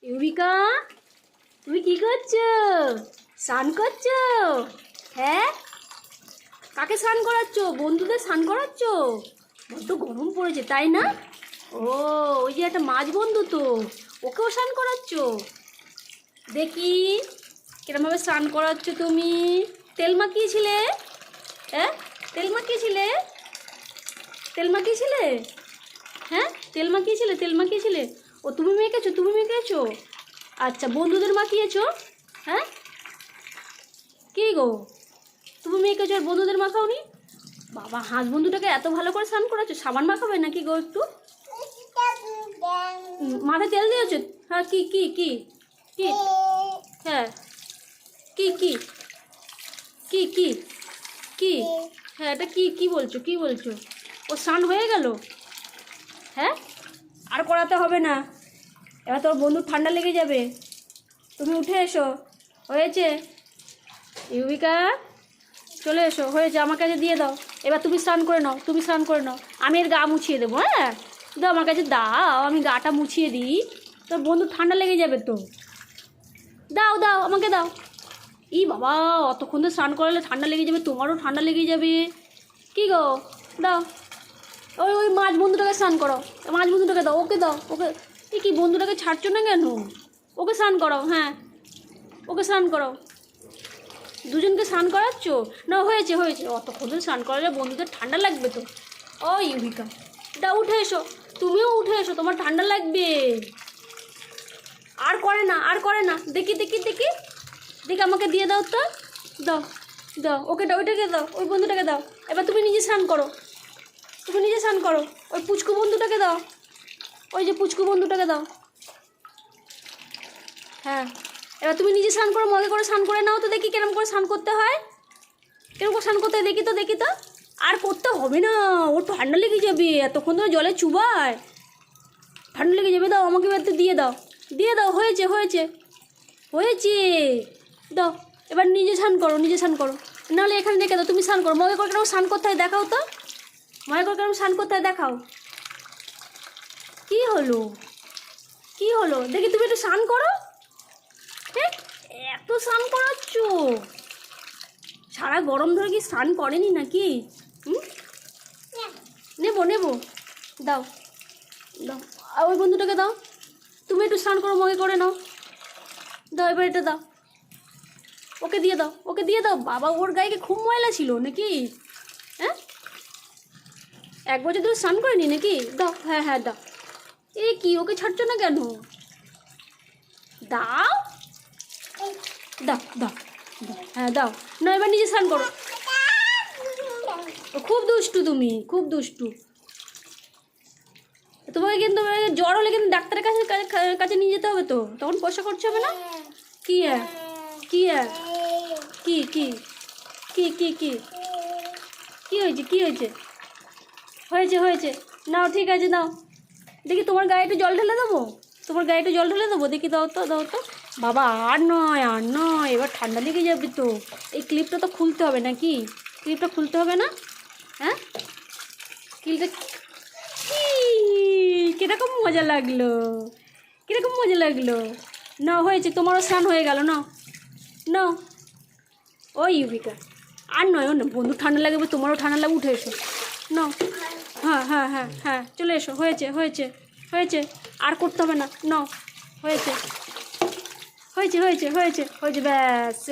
ইউবিকা, তুমি কি করছো? স্নান করছো? হ্যাঁ, কাকে স্নান করাচ্ছ? বন্ধুদের স্নান করাচ্ছ? বড্ড গরম পড়েছে তাই না? ও, ওই যে একটা মাছ বন্ধু তো, ওকেও স্নান করাচ্ছ? দেখি কিরমভাবে স্নান করাচ্ছ তুমি। তেল মাখিয়েছিলে? হ্যাঁ, তেল মাখিয়েছিলে? তেল মাখিয়েছিলে? হ্যাঁ, তেল মাখিয়েছিলে? তেল মাখিয়েছিলে? ও, তুমি মেখেছো? তুমি মেখেছো? আচ্ছা, বন্ধুদের মাখিয়েছো? হ্যাঁ, কি গো, তুমি মেখেছো আর বন্ধুদের মাখাওনি? বাবা, হাঁস বন্ধুটাকে এত ভালো করে স্নান করাচ্ছো, সাবান মাখাবে নাকি গো একটু? মাথায় তেল দিয়েছো? হ্যাঁ, কি কি কি কি হ্যাঁ, কি কি কি কি কি হ্যাঁ, এটা কি কি বলছো? কি বলছো? ও স্নান হয়ে গেল? হ্যাঁ, আর করাতে হবে না, এবার তোর বন্ধুর ঠান্ডা লেগে যাবে। তুমি উঠে এসো, হয়েছে। ইউবিকা, চলে এসো, হয়েছে, আমার কাছে দিয়ে দাও। এবার তুমি স্নান করে নাও, তুমি স্নান করে নাও, আমি এর গা মুছিয়ে দেবো। হ্যাঁ, দাও আমার কাছে, দাও, আমি গাটা মুছিয়ে দিই। তোর বন্ধু ঠান্ডা লেগে যাবে তো। দাও দাও, আমাকে দাও। ই বাবা, অতক্ষণ তো স্নান করালে ঠান্ডা লেগে যাবে, তোমারও ঠান্ডা লেগে যাবে। কি গো, দাও। ওই ওই মাছ বন্ধুটাকে স্নান করো, মাছ বন্ধুটাকে দাও, ওকে দাও, ওকে। কি বন্ধুটাকে ছাড়ছো না কেন? ওকে স্নান করাও, হ্যাঁ, ওকে স্নান করাও। দুজনকে স্নান করাচ্ছ? না, হয়েছে হয়েছে, অতক্ষণ ধরে স্নান করালে বন্ধুদের ঠান্ডা লাগবে তো। ও ইউবিকা, দাও, উঠে এসো, তুমিও উঠে এসো, তোমার ঠান্ডা লাগবে। আর করে না, আর করে না, দেখি দেখি দেখি দেখি, আমাকে দিয়ে দাও তো, দাও দাও, ওকে দাও, ওইটাকে দাও, ওই বন্ধুটাকে দাও। এবার তুমি নিজে স্নান করো, তুমি নিজে স্নান করো। ওই পুচকু বন্ধুটাকে দাও, ওই যে পুচকু বন্ধুটাকে দাও। হ্যাঁ, এবার তুমি নিজে স্নান করো, মগে করে স্নান করে নাও তো, দেখি কেরম করে স্নান করতে হয়, কেরম করে স্নান করতে হয়, দেখি তো দেখি তো। আর করতে হবে না, ওর ঠান্ডা লেগে যাবে, এতক্ষণ ধরে জলে চুবায়, ঠান্ডা লেগে যাবে। দাও, আমাকে এবার দিয়ে দাও, দিয়ে দাও, হয়েছে হয়েছে হয়েছে, দাও। এবার নিজে স্নান করো, নিজে স্নান করো, নাহলে এখানে রেখে দাও, তুমি স্নান করো, মগে করে কেরম স্নান করতে হয় দেখাও তো, মগে করে কেরম স্নান করতে হয় দেখাও। কি হলো, কি হলো, দেখি তুমি একটু স্নান করো। হ্যাঁ, এত স্নান করাচ্ছ, সারা গরম ধরে কি স্নান করেনি নাকি? নেবো নেবো, দাও দাও, আর ওই বন্ধুটাকে দাও, তুমি একটু স্নান করো, মগে করে নাও, দাও, এবার এটা দাও, ওকে দিয়ে দাও, ওকে দিয়ে দাও। বাবা, ওর গায়ে খুব ময়লা ছিল নাকি? হ্যাঁ, এক বছর ধরে স্নান করেনি নাকি? দাও, হ্যাঁ হ্যাঁ দাও। এ কি, ওকে ছাড়ছো না কেন? দাও দাও দাও দাও, হ্যাঁ দাও, না এবার নিজে স্নান করো। খুব দুষ্টু তুমি, খুব দুষ্টু। তোমাকে কিন্তু জ্বর হলে কিন্তু ডাক্তারের কাছে কাছে নিয়ে যেতে হবে তো, তখন পয়সা খরচ হবে না। কি কি কি কি কি কি কি কি হয়েছে, কি হয়েছে? হয়েছে হয়েছে, নাও, ঠিক আছে, নাও। দেখি তোমার গায়ে একটু জল ঢেলে দেবো, তোমার গায়ে একটু জল ঢেলে দেবো, দেখি, দাও তো, দাও তো। বাবা, আর নয়, আর নয়, এবার ঠান্ডা লেগে যাবে তো। এই ক্লিপটা তো খুলতে হবে নাকি? ক্লিপটা খুলতে হবে না? হ্যাঁ, ক্লিপটা কিরকম মজা লাগলো, কিরকম মজা লাগলো। না, হয়েছে, তোমারও স্নান হয়ে গেল, নাও নাও। ও ইউবিকা, আর নয়, ও না, বন্ধু ঠান্ডা লাগবে, তোমারও ঠান্ডা লাগবে, উঠে এসো, নাও। হ্যাঁ হ্যাঁ হ্যাঁ হ্যাঁ, চলে এসো, হয়েছে হয়েছে হয়েছে, আর করতে হবে না, নাও, হয়েছে হয়েছে হয়েছে হয়েছে হয়েছে, ব্যাস।